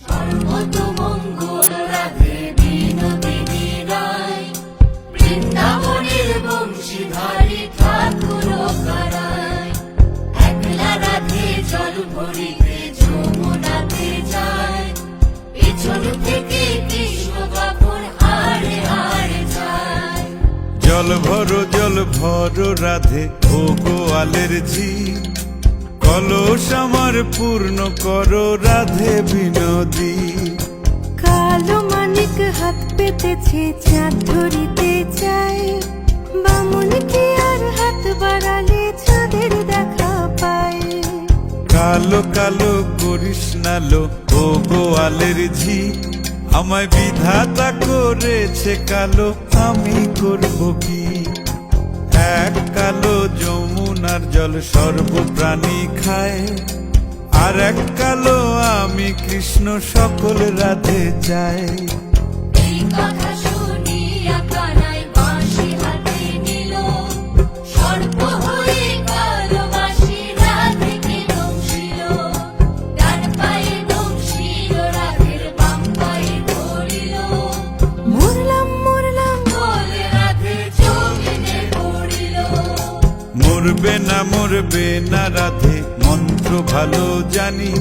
সর্বতোমঙ্গল রাধে বিনোদিনী রায়, বৃন্দাবনের বংশীধারী ঠাকুর কারায়। একলা রাধে জল ভরিতে যমুনাতে যায়, পিছন থেকে কৃষ্ণ তখন হাড়ে হাড়ে যায়। জল ভরো রাধে ও গোয়ালের ঝি, কলস আমার পূর্ণ করো রাধে বিনোদী। কালো মানিক হাত পেতেছে চাঁদ ধরিতে চায়, বামুন কি আর হাত বাড়ালে চাঁদের দেখা পায়। কালো কালো করিস নালো ও গোয়ালের ঝি, আমায় বিধাতা করেছে কালো, আমি করব কি? এক কালো যমুনার জল সর্বপ্রাণী খায়, আর এক কালো আমি কৃষ্ণ সকল রাধে চাই। এই কথা শুনিয়া কানাই বাঁশি হাতে নিল, সর্প হয়ে কালো বাঁশি রাধেকে দংশিল। ডান পায়ে দংশিল রাধের বাম পায়ে ধরিল, মরলাম মরলাম বলে রাধে জমিনে পড়িল। মরবে না রাধে মন্ত্র ভালো জানি,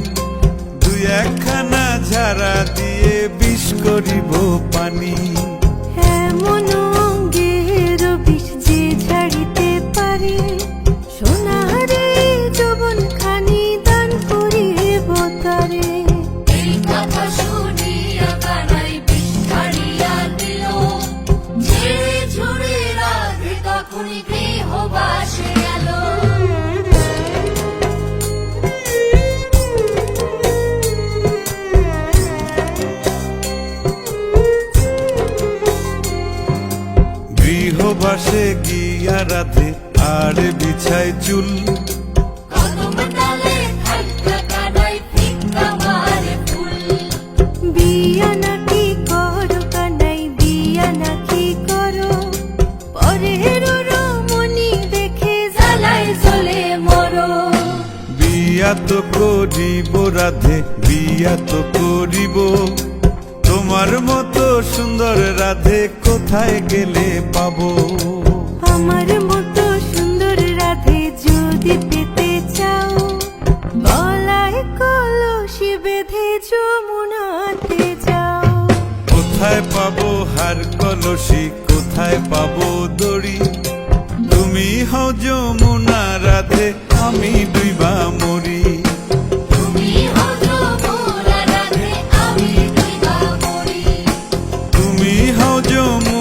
দুই একখানা ঝাড়া দিয়ে বিষ করিব পানি। এমন অঙ্গের বিষ যে ঝাড়িতে পারে, সোনারে যৌবন খানি দান করিব তারে। এই কথা শুনিয়া কানাই বিষ ছাড়িয়া দিল, ঝেড়ে ঝুড়ে রাধে তখনই গৃহবাসে গেল। গৃহবাসে গিয়া রাধে আর বিছায় চুল, কদম ডালে থাইকা কানাই ফিক্কা মারে ফুল। বিয়া নাকি করো কানাই বিয়া নাকি করো, পরের রমণী দেখে জ্বালায় জ্বলে মরো। বিয়া তো করিব রাধে বিয়া তো করিব, তোমার মতো সুন্দর রাধে কোথায় গেলে পাবো? আমার মতো সুন্দর রাধে যদি পেতে চাও, গলায় কলসি বেঁধে যমুনাতে যাও। কোথায় পাবো হার কলসি, কোথায় পাবো দড়ি? তুমি হও যমুনা রাধে, আমি ডুইবা মরি। তুমি হও যমুনা রাধে, আমি ডুইবা মরি। তুমি হও যমুনা